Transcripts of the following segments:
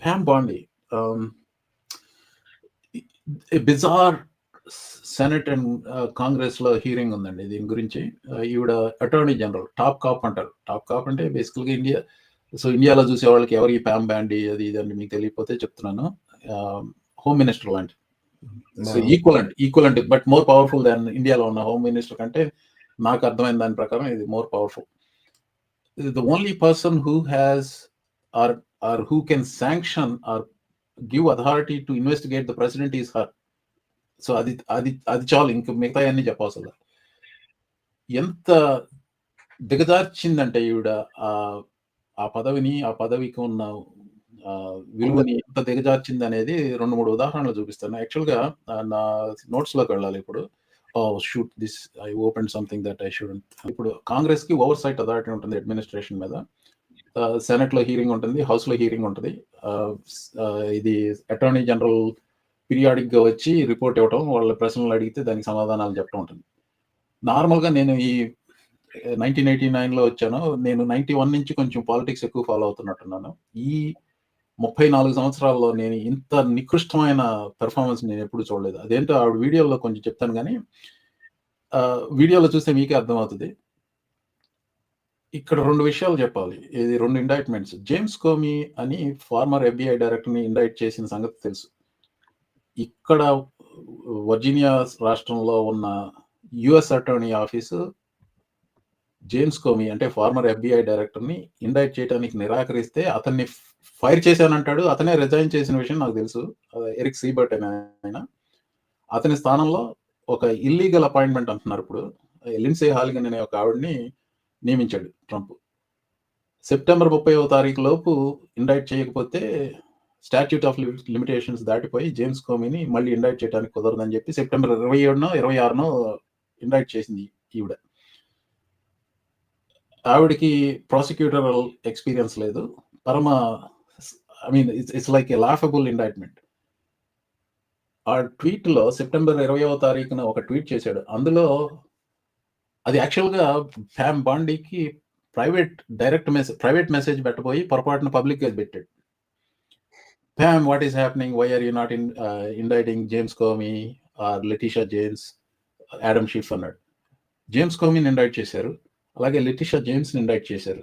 Pam Bondi, bizarre senate and Congress లో hearing ఉందండి దీని గురించి. ఈవిడ అటార్నీ జనరల్, టాప్ కాప్ అంటారు. టాప్ కాప్ అంటే బేసికల్గా ఇండియా. సో ఇండియాలో చూసే వాళ్ళకి ఎవరు ఈ ప్యామ్ బ్యాండీ అది ఇది అని మీకు తెలియకపోతే చెప్తున్నాను. హోమ్ మినిస్టర్ లాంటి, so equal but more powerful దాన్ ఇండియాలో ఉన్న హోమ్ మినిస్టర్ కంటే నాకు అర్థమైన దాని ప్రకారం ఇది more powerful. The only person who has or who can sanction or give authority to investigate the president is her. So అది అది అది చాలు, ఇంక మిగతా అన్ని చెప్పవసరం. ఎంత దిగజార్చిందంటే ఈవిడ ఆ పదవిని, ఆ పదవికి ఉన్న విలువని ఎంత దిగజార్చింది అనేది 2-3 ఉదాహరణలు చూపిస్తాను. యాక్చువల్గా నా నోట్స్ లోకి వెళ్ళాలి ఇప్పుడు. Shoot this, I open something that I shouldn't. ఇప్పుడు కాంగ్రెస్ కి ఓవర్ సైట్ అథారిటీ ఉంటుంది అడ్మినిస్ట్రేషన్ మీద. సెనెట్ లో హీరింగ్ ఉంటుంది, హౌస్ లో హీరింగ్ ఉంటుంది. ఇది అటార్నీ జనరల్ పీరియాడిక్ గా వచ్చి రిపోర్ట్ ఇవ్వటం, వాళ్ళ ప్రశ్నలు అడిగితే దానికి సమాధానాలు చెప్పడం ఉంటుంది. నార్మల్గా నేను ఈ 1989లో వచ్చాను. నేను 91 నుంచి కొంచెం పాలిటిక్స్ ఎక్కువ ఫాలో అవుతున్నట్టున్నాను. ఈ 34 సంవత్సరాల్లో నేను ఇంత నికృష్టమైన పెర్ఫార్మెన్స్ నేను ఎప్పుడు చూడలేదు. అదేంటో ఆవిడ వీడియోలో కొంచెం చెప్తాను, కానీ వీడియోలో చూస్తే మీకే అర్థమవుతుంది. ఇక్కడ 2 విషయాలు చెప్పాలి. ఇది 2 ఇండైట్మెంట్స్. జేమ్స్ కోమీ అని ఫార్మర్ FBI డైరెక్టర్ని ఇండైట్ చేసిన సంగతి తెలుసు. ఇక్కడ వర్జీనియా రాష్ట్రంలో ఉన్న US attorney office James Comey అంటే ఫార్మర్ FBI డైరెక్టర్ని ఇండైట్ చేయడానికి నిరాకరిస్తే అతన్ని ఫైర్ చేశానంటాడు. అతనే రిజైన్ చేసిన విషయం నాకు తెలుసు. ఎరిక్ సీబర్ట్ అనే ఆయన. అతని స్థానంలో ఒక ఇల్లీగల్ అపాయింట్మెంట్ అంటున్నారు ఇప్పుడు, లిండ్సే హాలిగన్ అనే ఒక ఆవిడని నియమించాడు ట్రంప్. సెప్టెంబర్ 30వ తారీఖు లోపు ఇండైట్ చేయకపోతే స్టాట్యూట్ ఆఫ్ లిమిటేషన్స్ దాటిపోయి జేమ్స్ కోమీని మళ్ళీ ఇండైట్ చేయడానికి కుదరదని చెప్పి సెప్టెంబర్ 27నో 26నో ఇండైట్ చేసింది ఈవిడ. ఆవిడకి ప్రాసిక్యూటరల్ ఎక్స్పీరియన్స్ లేదు. It's like A laughable indictment. ఆ ట్వీట్ లో సెప్టెంబర్ 20వ తారీఖున ఒక ట్వీట్ చేశాడు. అందులో అది యాక్చువల్గా ప్యామ్ బాండీకి ప్రైవేట్ మెసేజ్ పెట్టబోయి పొరపాటున పబ్లిక్ గా పెట్టాడు. Pam, what is happening? Why are you not indicting James Comey or Letitia James, Adam Schiff అన్నాడు. జేమ్స్ కోమీని ఇండైట్ చేశారు, అలాగే లెటిషా జేమ్స్ని ఇండైట్ చేశారు.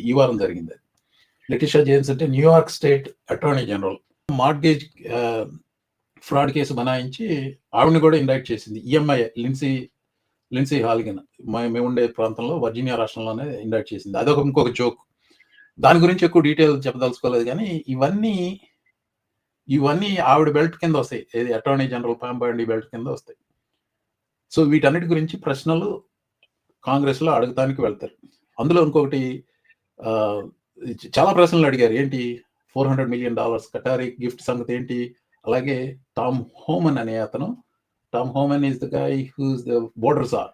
ఈ వారం జరిగింది. లెటిషా జేమ్స్ అంటే New York state attorney general. Mortgage fraud case బనాయించి ఆవిడని కూడా ఇండైట్ చేసింది. ఈఎంఐ లిండ్సే హాలిగన్ మేము ఉండే ప్రాంతంలో వర్జీనియా రాష్ట్రంలోనే ఇండైట్ చేసింది. అదొక ఇంకొక జోక్. దాని గురించి ఎక్కువ డీటెయిల్ చెప్పదలుచుకోలేదు, కానీ ఇవన్నీ ఆవిడ బెల్ట్ కింద వస్తాయి. ఏది అటార్నీ జనరల్ ప్యామ్ బాండీ బెల్ట్ కింద వస్తాయి. సో వీటన్నిటి గురించి ప్రశ్నలు కాంగ్రెస్ లో అడగటానికి వెళ్తారు. అందులో ఇంకొకటి, చాలా ప్రశ్నలు అడిగారు. ఏంటి $400 million కటారీ గిఫ్ట్ సంగతి ఏంటి? అలాగే టామ్ హోమన్ అనే అతను, Tom Homan is the guy who's the border czar.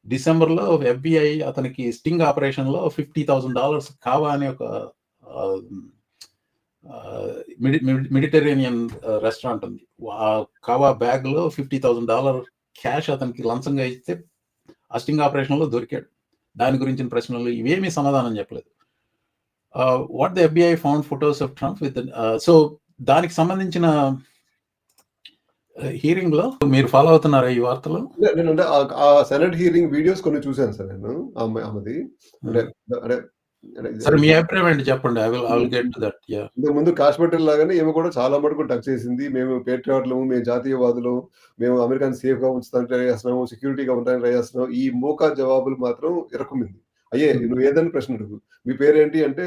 డిసెంబర్లో FBI అతనికి స్టింగ్ ఆపరేషన్ లో $50,000 కావా అనే ఒక మెడిటరేనియన్ రెస్టారెంట్ ఉంది. ఆ కావా బ్యాగ్ లో $50,000 క్యాష్ అతనికి లంచంగా ఇస్తే ఆ స్టింగ్ ఆపరేషన్ లో దొరికాడు. దాని గురించిన ప్రశ్నలు ఇవేమీ సమాధానం చెప్పలేదు. What the FBI found photos of Trump with, so దానికి సంబంధించిన హీరింగ్ లో మీరు ఫాలో అవుతున్నారా ఈ వార్తలు? నేను అంటే ఆ సెనెట్ హీరింగ్ వీడియోస్ కొన్ని చూశాను సార్ నేను. ఆమెది అంటే సరే మీ అభిప్రాయం ఏంటి చెప్పండి. I will get to that. Yeah, ఇంతకు ముందు కాశ్మీర్ లాగానే ఏమో కూడా చాలా మటుకు టచ్ చేసింది. మేము పేట్రియాట్లము, మేము జాతీయవాదులు, మేము అమెరికాని సేఫ్ గా ఉంచుతానికి ట్రై చేస్తున్నాము, సెక్యూరిటీగా ఉండడానికి ట్రై చేస్తున్నాం. ఈ మోకా జవాబులు మాత్రం ఇరకుమింది. అయ్యే నువ్వు ఏదైనా ప్రశ్న అడుగు, మీ పేరేంటి అంటే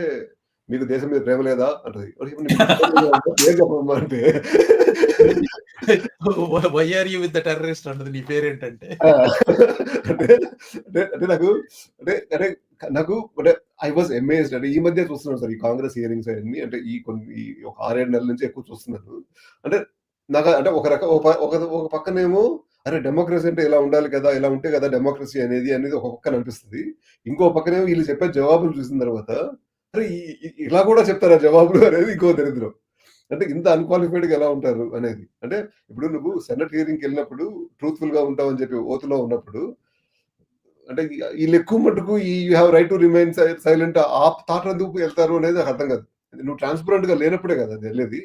మీకు దేశం మీద ప్రేమ లేదా అంటది. పేరు చెప్పమ్మా అంటే why are you with the terrorist అంటది. నీ పేరేంటంటే అంటే నాకు అంటే ఐ వాజ్ అమేజ్డ్. అంటే ఈ మధ్య చూస్తున్నాను సార్ ఈ కాంగ్రెస్ హియరింగ్స్ అన్ని. అంటే ఈ ఒక 6-7 నెలల నుంచి ఎక్కువ చూస్తున్నాను. అంటే నాకు అంటే ఒక పక్కనేమో అరే డెమోక్రసీ అంటే ఇలా ఉండాలి కదా, ఇలా ఉంటే కదా డెమోక్రసీ అనేది ఒక పక్కన అనిపిస్తుంది. ఇంకో పక్కనేమో వీళ్ళు చెప్పే జవాబులు చూసిన తర్వాత అరే ఇలా కూడా చెప్తారా జవాబులు అనేది ఇంకో దరిద్రం. అంటే ఇంత అన్క్వాలిఫైడ్ గా ఎలా ఉంటారు అనేది. అంటే ఇప్పుడు నువ్వు సెనెట్ హియరింగ్కి వెళ్ళినప్పుడు ట్రూత్ఫుల్ గా ఉంటావు అని చెప్పి ఓతులో ఉన్నప్పుడు, అంటే వీళ్ళు ఎక్కువ మటుకు you have right to remain silent ఆ థాట్ ఎందుకు వెళ్తారు అనేది నాకు అర్థం కాదు. నువ్వు ట్రాన్స్పరెంట్‌గా లేనప్పుడే కదా అది వెళ్ళేది.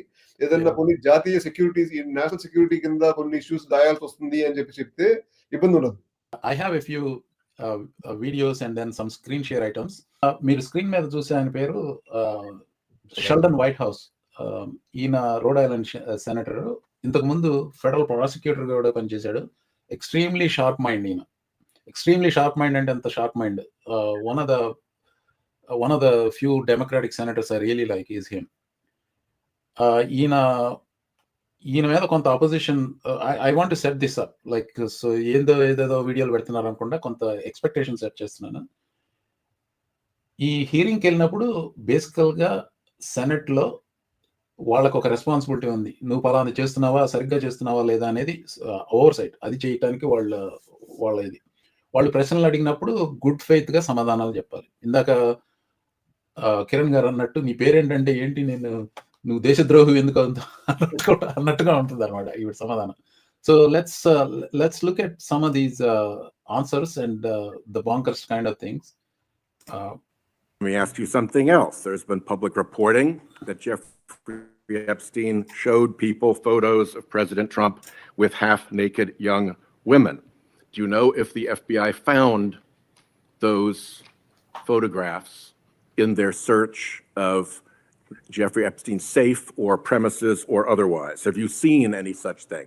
ఏదన్నా యాహ్! కొన్ని జాతీయ సెక్యూరిటీస్ ఈ నేషనల్ సెక్యూరిటీ కింద కొన్ని ఇష్యూస్ దాయాల్సొస్తుంది అని చెప్తే ఇబ్బందుండదు. I have a few videos and then some screen share items. మీరు స్క్రీన్ మీద చూసే ఆయన పేరు షెల్డన్ వైట్ హౌస్. ఈయన రోడ్ ఐలాండ్ సెనేటర్. ఇంతకుముందు ఫెడరల్ ప్రాసిక్యూటర్‌గా కూడా పనిచేశాడు. ఎక్స్‌ట్రీమ్‌లీ షార్ప్ మైండ్ ఈయన. ఎక్స్‌ట్రీమ్‌లీ షార్ప్ మైండ్ అంటే ఎంత sharp mind. one of the few Democratic senators I really like is him. ఈయన మీద కొంత opposition I want to set this up like so ఏదేదో వీడియోలు పెడుతున్నారు అనుకుంటా కొంత ఎక్స్పెక్టేషన్ సెట్ చేస్తున్నాను. ఈ హియరింగ్‌కి వెళ్ళినప్పుడు బేసికల్‌గా సెనెట్‌లో వాళ్ళకి ఒక రెస్పాన్సిబిలిటీ ఉంది. నువ్వు పలానా చేస్తున్నావా, సరిగ్గా చేస్తున్నావా లేదా అనేది ఓవర్ సైట్. అది చేయటానికి వాళ్ళ ఇది. వాళ్ళు ప్రశ్నలు అడిగినప్పుడు గుడ్ ఫెయిత్‌గా సమాధానాలు చెప్పాలి. ఇందాక కిరణ్ గారు అన్నట్టు నీ పేరేంటంటే ఏంటి నువ్వు దేశద్రోహి ఎందుకు అన్నట్టుగా ఉంటుందన్నమాట ఈవిడ సమాధానం. So let's look at some of these answers and the bonkers kind of things. Let me ask you something else. There's been public reporting that Jeffrey Epstein showed people photos of President Trump with half-naked young women. Do you know if the FBI found those photographs in their search of Jeffrey Epstein's safe or premises or otherwise? Have you seen any such thing?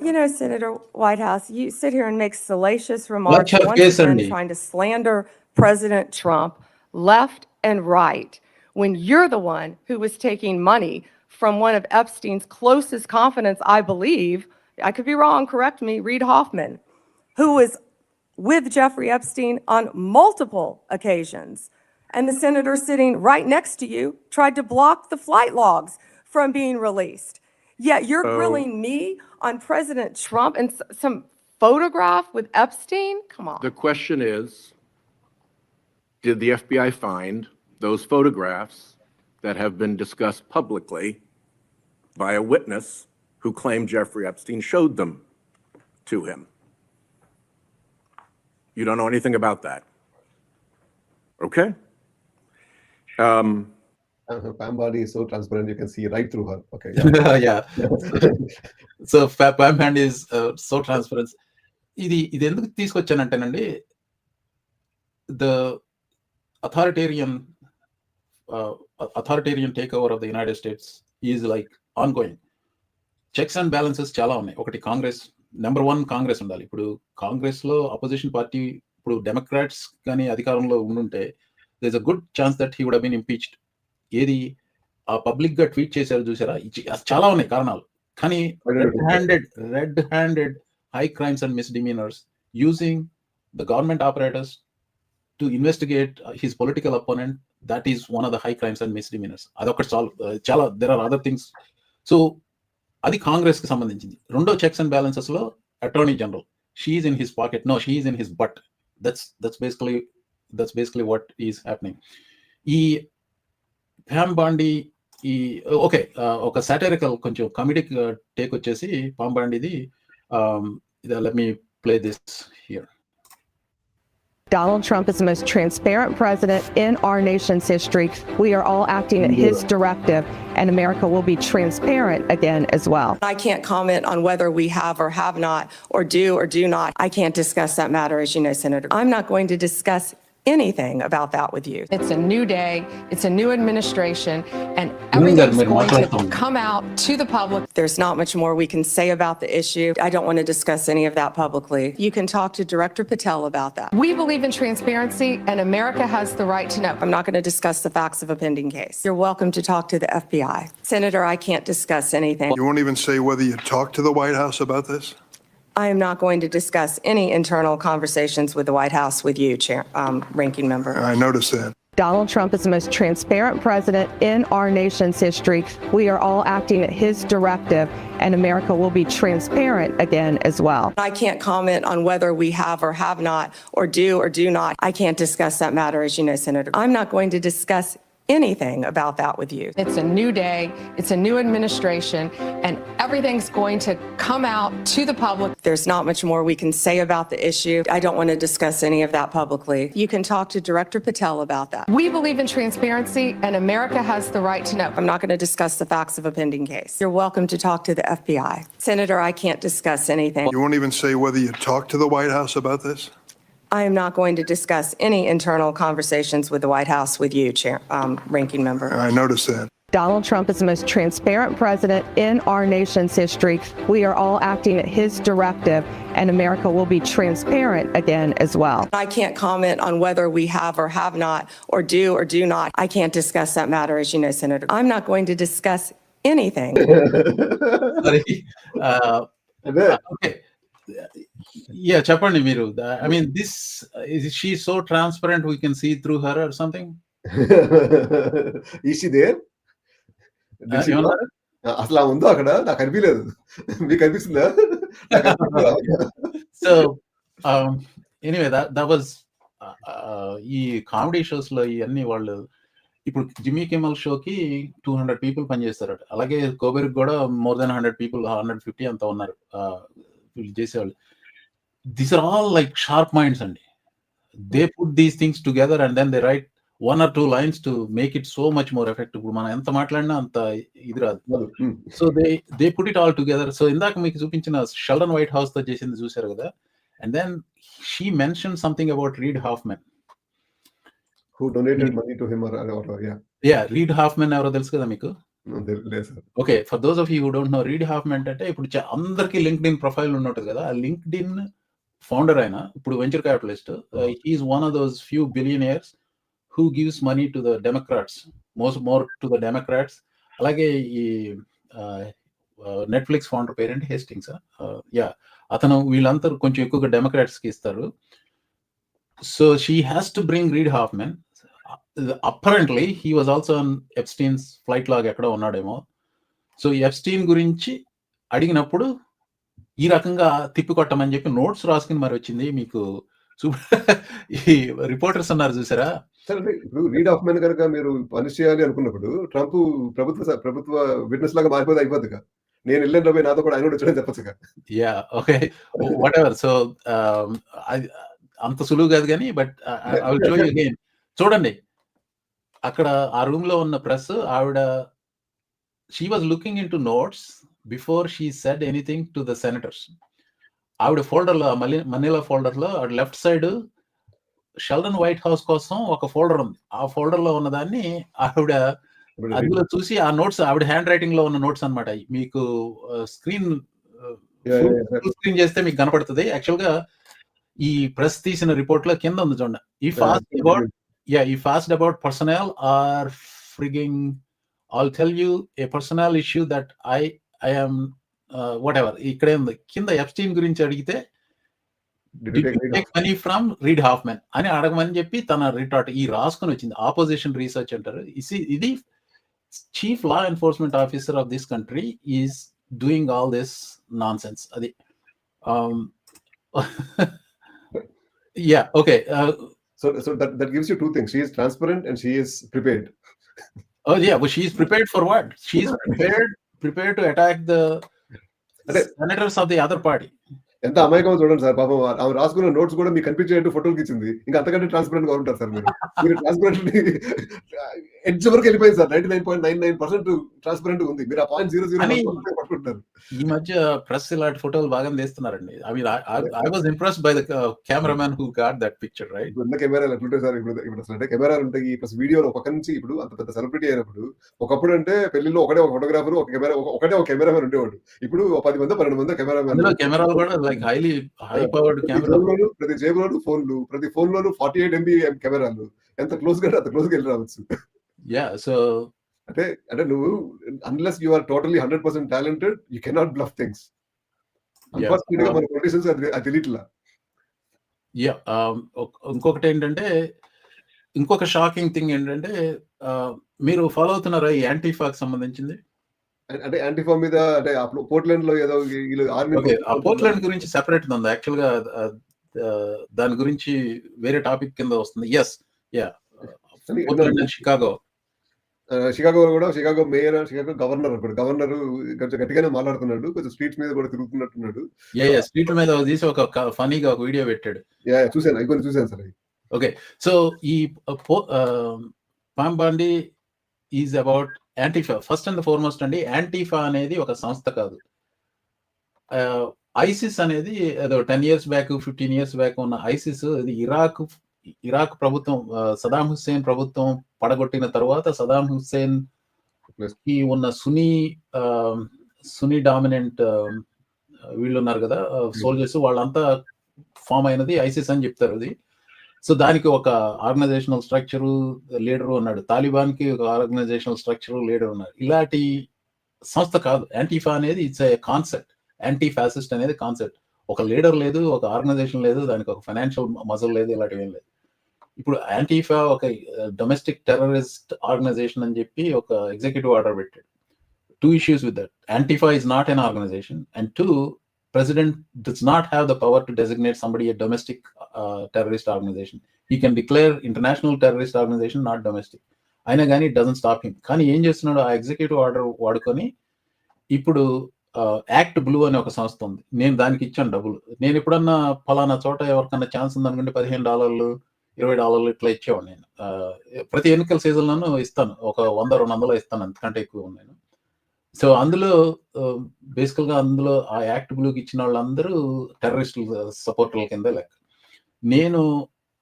You know, Senator Whitehouse, you sit here and make salacious remarks Lecture once case again అండి. trying to slander President Trump left and right when you're the one who was taking money from one of Epstein's closest confidants, I believe, I could be wrong, correct me, Reid Hoffman, who was with Jeffrey Epstein on multiple occasions. And the senator sitting right next to you tried to block the flight logs from being released. Yet you're grilling me on President Trump and some photograph with Epstein? Come on. The question is, did the FBI find those photographs that have been discussed publicly by a witness who claimed Jeffrey Epstein showed them to him? You don't know anything about that? Okay. Pam Bondi is so transparent, you can see right through her. Okay. Yeah. So Pam Bondi is so transparent. ఇది ఎందుకు తీసుకొచ్చానంటేనండి, the authoritarian takeover of the United States is like ongoing. Checks and balances చాలా ఉన్నాయి. ఒకటి Congress, number 1 Congress ఉండాలి. ఇప్పుడు కాంగ్రెస్లో opposition party ఇప్పుడు డెమోక్రాట్స్ కానీ అధికారంలో ఉండుంటే there is a good chance that he would have been impeached. ఏది ఆ పబ్లిక్ గా ట్వీట్ చేశారు చూసారా, చాలా ఉన్నాయి కారణాలు. కానీ red handed high crimes and misdemeanors using the government apparatus to investigate his political opponent, that is one of the high crimes and misdemeanors. Adokati chala there are other things. So adi Congress ki sambandhinchindi. Rendo checks and balances lo Attorney General, she is in his pocket, no, she is in his butt. That's basically what is happening. Ee Pam Bondi okay, oka satirical koncham comedic take vachesi Pam Bondi'di. Let me play this here. Donald Trump is the most transparent president in our nation's history. We are all acting at his directive, and America will be transparent again as well. I can't comment on whether we have or have not, or do not. I can't discuss that matter, as you know, Senator. I'm not going to discuss anything about that with you. It's a new day, it's a new administration, and everything's going to come out to the public. There's not much more we can say about the issue. I don't want to discuss any of that publicly. You can talk to Director Patel about that. We believe in transparency, and America has the right to know. I'm not going to discuss the facts of a pending case. You're welcome to talk to the FBI. Senator, I can't discuss anything. You won't even say whether you talked to the White House about this? I am not going to discuss any internal conversations with the White House with you, Ranking Member. I noticed that. Donald Trump is the most transparent president in our nation's history. We are all acting at his directive, and America will be transparent again as well. I can't comment on whether we have or have not, or do not. I can't discuss that matter, as you know, Senator. I'm not going to discuss anything about that with you. It's a new day, it's a new administration, and everything's going to come out to the public. There's not much more we can say about the issue. I don't want to discuss any of that publicly. You can talk to Director Patel about that. We believe in transparency, and America has the right to know. I'm not going to discuss the facts of a pending case. You're welcome to talk to the FBI. Senator, I can't discuss anything. You won't even say whether you talked to the White House about this? I am not going to discuss any internal conversations with the White House with you, Ranking Member. I noticed that. Donald Trump is the most transparent president in our nation's history. We are all acting at his directive, and America will be transparent again as well. I can't comment on whether we have or have not, or do not. I can't discuss that matter, as you know, Senator. I'm not going to discuss anything. Sorry. అదే Okay. Yeah, చెప్పండి మీరు. I mean, is she so transparent we can see through her or something? ఈసీ there ఏమన్నారు? అసలు ఆ ఉందో అక్కడ నాకు అనిపించలేదు. మీకు అనిపిస్తుందా? నాకు అనిపించలేదు. సో ఎనీవే that was ఈ కామెడీ షోస్ లో ఇవన్నీ వాళ్ళు ఇప్పుడు జిమ్మీ కిమ్మల్ షోకి 200 పీపుల్ పనిచేస్తారట. అలాగే కోబెర్గ్ కూడా మోర్ దెన్ 100 పీపుల్ 150 అంతా ఉన్నారు వీళ్ళు చేసేవాళ్ళు. These are all like sharp minds అండి. They put these things together and then they write 1 or 2 lines to make it so much more effective. ఇప్పుడు మనం ఎంత మాట్లాడినా అంత ఇది రాదు. So they put it all together. So ఇందాక మీకు చూపించిన షెల్డన్ వైట్ హౌస్ తో చేసింది చూశారు కదా. And then she mention something about Reid Hoffman. Who donated money to him or yeah. Yeah, Reid Hoffman ఎవరో తెలుసు కదా మీకు? No, లేదు sir. Okay, for those of you who don't know, Reid Hoffman అంటే ఇప్పుడు అందరికి లింక్డ్ ఇన్ ప్రొఫైల్ ఉన్నట్టు కదా. ఆ లింక్డ్ ఇన్ ఫౌండర్ అయినా ఇప్పుడు venture capitalist. He is one of those few billionaires who gives money to the Democrats, more to the Democrats. అలాగే ఈ నెట్ఫ్లిక్స్ ఫౌండర్ పేరెంట్ హేస్టింగ్స్. యా, అతను వీళ్ళందరూ కొంచెం ఎక్కువగా డెమోక్రాట్స్ కి ఇస్తారు. So she has to bring Reid Hoffman. Apparently he was also on Epstein's flight లాగా ఎక్కడో ఉన్నాడేమో. సో ఈ ఎప్స్టీన్ గురించి అడిగినప్పుడు ఈ రకంగా తిప్పికొట్టమని చెప్పి నోట్స్ రాసుకుని మరి వచ్చింది. మీకు ఈ రిపోర్టర్స్ అన్నారు చూసారా. సార్ అంటే ఇప్పుడు రీడ్ హాఫ్మెన్ కనుక మీరు పనిష్ చేయాలి అనుకున్నప్పుడు ట్రంప్ ప్రభుత్వ విట్నెస్ లాగా మారిపోతే అయిపోద్దిగా. నేను వెళ్ళిన రవి నాతో కూడా ఆయన కూడా వచ్చాడని చెప్పచ్చుగా. Yeah, okay, whatever. So అంత సులువు కాదు కానీ, but I will show you again. చూడండి, అక్కడ ఆ రూమ్ లో ఉన్న ప్రెస్ ఆవిడ, she was looking into notes before she said anything to the senators. ఆవిడ ఫోల్డర్ లో, మనీలా ఫోల్డర్ లో left side Sheldon Whitehouse కోసం ఒక ఫోల్డర్ ఉంది. ఆ ఫోల్డర్ లో ఉన్నదాన్ని ఆవిడ అందులో చూసి, ఆ నోట్స్ ఆవిడ హ్యాండ్ రైటింగ్ లో ఉన్న నోట్స్ అన్నమాట. మీకు స్క్రీన్ స్క్రీన్ చేస్తే మీకు కనపడుతుంది. యాక్చువల్ గా ఈ ప్రెస్ తీసిన రిపోర్ట్ లో కింద ఉంది చూడండి. ఈ fast about personal or frigging, I'll tell you a personnel issue that I am whatever. ఇక్కడే ఉంది కింద ఎప్స్టీన్ గురించి అడిగితే did you take money from Reid Hoffman అని అడగమని చెప్పి తన రిటార్ట్ ఈ రాసుకొని వచ్చింది. ఆపోజిషన్ రీసెర్చ్ అంటారు. ఇది chief law enforcement officer of this country is doing all this nonsense. అది yeah, okay. So that gives you two things. She is transparent and she is prepared. Oh yeah, but she is prepared for what? She is prepared to attack the senators of the other party. ఎంత అమాయకం చూడండి sir. పాపం ఆమె రాసుకున్న notes కూడా మీకు కనిపించేట్టు ఫోటోకి ఇచ్చింది. ఇంకా అంతకంటే ట్రాన్స్పరెంట్ గా ఉంటారు సార్ మీరు ట్రాన్స్పరెంట్ ఎడ్జ్ వరకు వెళ్ళిపోయింది సార్. 99.99% ట్రాన్స్పరెంట్ ఉంది. మీరు ఆ 0.00 పట్టుకుంటారు. ఈ మధ్య ప్రెస్ ఇలాంటి ఫోటోలు బాగా తీస్తున్నారండి. I was impressed by the cameraman who got that picture, right? ఇప్పుడు కెమెరాలు ఎట్లుంటాయి సార్. ఇప్పుడు అసలు అంటే కెమెరాలు ఉంటాయి ప్లస్ వీడియోలు ఒక నుంచి. ఇప్పుడు అంత పెద్ద సెలబ్రిటీ అయినప్పుడు ఒకప్పుడు అంటే పెళ్లిలో ఒకటే ఒక ఫోటోగ్రాఫర్, ఒకటే ఒక కెమెరామెన్ ఉండేవాడు. ఇప్పుడు 10 మంది 12 మంది కెమెరాలు కూడా లైక్ హై పవర్డ్ కెమెరా. ప్రతి జేబులోను ఫోన్లు, ప్రతి ఫోన్ లోను 48 MB కెమెరాలు. ఎంత క్లోజ్ గా అంత క్లోజ్ గా వెళ్ళి రావచ్చు. యా, సో అంటే నువ్వు unless you are totally 100% talented you cannot bluff things. అన్ఫార్చునేట్‌గా మన పొలిటిషియన్స్ అది తెలియట్లా. యా, ఇంకొకటి ఏంటంటే, ఇంకొక షాకింగ్ థింగ్ ఏంటంటే, మీరు ఫాలో అవుతున్నారా ఈ యాంటీఫాకి సంబంధించింది? అంటే యాంటీఫా మీద అంటే పోర్ట్లాండ్ లో ఏదో ఆర్మీ, పోర్ట్లాండ్ గురించి సెపరేట్ ఉంది యాక్చువల్ గా. దాని గురించి వేరే టాపిక్ కింద వస్తుంది. Yes, yeah, Portland and Chicago. షికాగోలో కూడా షికాగో మేయర్, షికాగో గవర్నర్ ఒకడు. గవర్నర్ కొంచెం గట్టిగానే మాట్లాడుతున్నాడు. కొంచెం స్ట్రీట్స్ మీద కూడా తిరుగుతున్నట్టున్నాడు. స్ట్రీట్ మీద తీసి ఒక ఫనీగా ఒక వీడియో పెట్టాడు. చూసాను. అవి కొన్ని చూసాను సార్. ఓకే. సో ఈ పామ్ బాండి is about antifa. First and foremost అండి, యాంటిఫా అనేది ఒక సంస్థ కాదు. ఐసిస్ అనేది ఏదో 10 years బ్యాక్ 15 years బ్యాక్ ఉన్న ఐసిస్ ఇది ఇరాక్ ప్రభుత్వం, సదాం హుస్సేన్ ప్రభుత్వం పడగొట్టిన తర్వాత సదాం హుస్సేన్ కి ఉన్న సునీ డామినెంట్ వీళ్ళు ఉన్నారు కదా సోల్జర్స్, వాళ్ళంతా ఫామ్ అయినది ఐసిస్ అని చెప్తారు. అది సో దానికి ఒక ఆర్గనైజేషనల్ స్ట్రక్చరు, లీడరు ఉన్నాడు. తాలిబాన్ కి ఒక ఆర్గనైజేషనల్ స్ట్రక్చరు, లీడర్ ఉన్నారు. ఇలాంటి సంస్థ కాదు యాంటిఫా అనేది. It's a concept. Anti fascist అనేది కాన్సెప్ట్. ఒక లీడర్ లేదు, ఒక ఆర్గనైజేషన్ లేదు, దానికి ఒక ఫైనాన్షియల్ మజల్ లేదు, ఇలాంటివి ఏం లేదు. ఇప్పుడు యాంటిఫా ఒక డొమెస్టిక్ టెర్రరిస్ట్ ఆర్గనైజేషన్ అని చెప్పి ఒక ఎగ్జిక్యూటివ్ ఆర్డర్ పెట్టాడు. 2 issues with that. Antifa is not an organization, and 2, President does not have the power to designate somebody a domestic terrorist organization. He can declare international terrorist organization, not domestic. అయినా కానీ it doesn't stop him. కానీ ఏం చేస్తున్నాడు, ఆ executive order వాడుకొని ఇప్పుడు act blue అనే ఒక సంస్థ ఉంది. నేను దానికి ఇచ్చాను డబ్బులు. నేను ఎప్పుడన్నా ఫలానా చోట ఎవరికన్నా ఛాన్స్ ఉందనుకుంటే $15, $20 ఇట్లా ఇచ్చేవాడు. నేను ప్రతి ఎన్నికల సీజన్లోనూ ఇస్తాను. ఒక 100-200 ఇస్తాను, అంతకంటే ఎక్కువ నేను. సో అందులో బేసికల్గా అందులో ఆ యాక్ట్ బ్లూకి ఇచ్చిన వాళ్ళందరూ టెర్రరిస్ట్ సపోర్టర్ల కింద లెక్క. నేను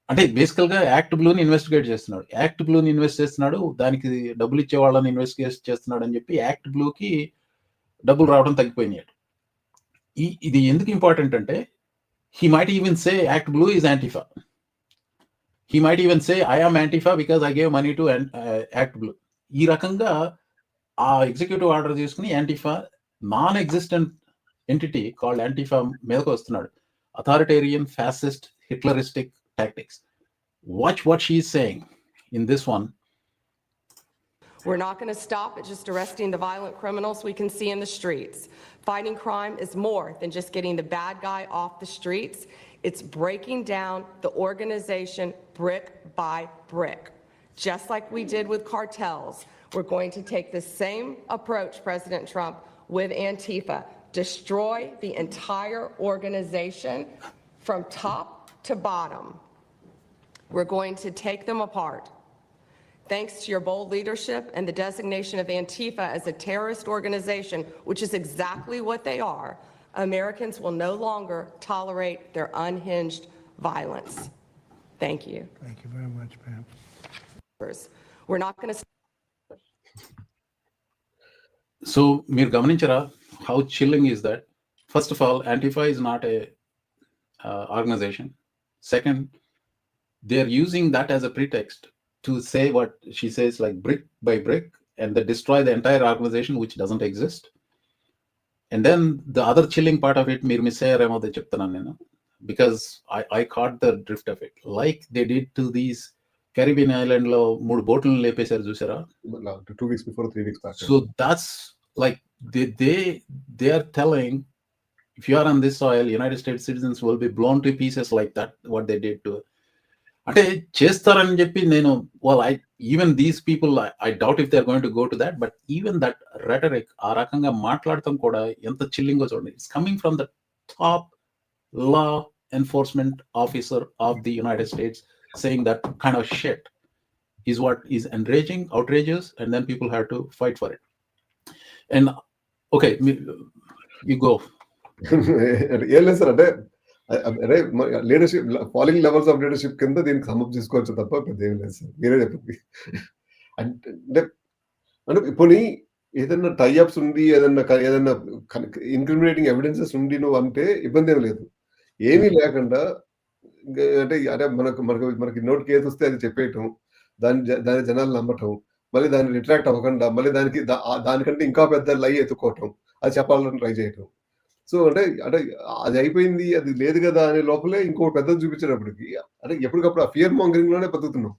అంటే బేసికల్గా యాక్ట్ బ్లూని ఇన్వెస్టిగేట్ చేస్తున్నాడు. యాక్ట్ బ్లూని ఇన్వెస్ట్ చేస్తున్నాడు, దానికి డబ్బులు ఇచ్చే వాళ్ళని ఇన్వెస్టిగేట్ చేస్తున్నాడు అని చెప్పి యాక్ట్ బ్లూకి డబ్బులు రావడం తగ్గిపోయినాయి. ఇది ఎందుకు ఇంపార్టెంట్ అంటే, he might even say ActBlue is antifa. He might even say I am antifa because I gave money to ActBlue. ఈ రకంగా ఆ ఎగ్జిక్యూటివ్ ఆర్డర్ తీసుకుని antifa nonexistent entity called antifa మీదకి వస్తున్నాడు. Authoritarian, fascist, Hitleristic tactics. Watch what she is saying in this one. We're not going to stop at just arresting the violent criminals we can see in the streets. Fighting crime is more than just getting the bad guy off the streets. It's breaking down the organization brick by brick. Just like we did with cartels, we're going to take the same approach, President Trump, with Antifa. Destroy the entire organization from top to bottom. We're going to take them apart. Thanks to your bold leadership and the designation of Antifa as a terrorist organization, which is exactly what they are, Americans will no longer tolerate their unhinged violence. Thank you. Thank you very much, Pam. We're not going to. So మీరు గమనించరా how chilling is that? First of all, antifa is not a organization. Second, they are using that as a pretext to say what she says, like brick by brick, and they destroy the entire organization which doesn't exist. And then the other chilling part of it, meer miss ayaremo de cheptunanu nenu, because I caught the drift of it. Like they did to these Caribbean island lo 3 boatlu lepesaru chusara 2 weeks before, 3 weeks back. So that's like they are telling, if you are on this soil, United States citizens will be blown to pieces like that, what they did to. అంటే చేస్తారని చెప్పి నేను, even these people I doubt if they are going to go to that, but even that rhetoric, ఆ రకంగా మాట్లాడటం కూడా ఎంత చిల్లింగో చూడండి. It's coming from the top law enforcement officer of the United States saying that kind of shit is what is enraging, outrageous, and then people have to fight for it. And okay, you go. ఏం లేదు sir, అంటే అరే leadership, following levels of leadership కింద దీనికి sum up చేసుకోవచ్చు తప్ప పెద్ద ఏం లేదు సార్. మీరే చెప్పండి. అంటే ఇప్పుడు ఏదన్నా టైఅప్స్ ఉండి, ఏదన్నా ఇన్క్రిమినేటింగ్ ఎవిడెన్సెస్ ఉండి నువ్వు అంటే ఇబ్బంది ఏం లేదు. ఏమీ లేకుండా అంటే మనకి నోటికి ఏది వస్తే అది చెప్పేయటం, దాని జనాలు నమ్మటం, మళ్ళీ దాన్ని రిట్రాక్ట్ అవ్వకుండా మళ్ళీ దానికంటే ఇంకా పెద్ద లై ఎత్తుకోవటం, అది చెప్పాలని ట్రై చేయటం. సో అంటే అది అయిపోయింది, అది లేదు కదా అనే లోపలే ఇంకో పెద్దది చూపించేటప్పటికి అంటే ఎప్పటికప్పుడు ఆ ఫియర్ మాంగరింగ్ లోనే బతుకుతున్నాం.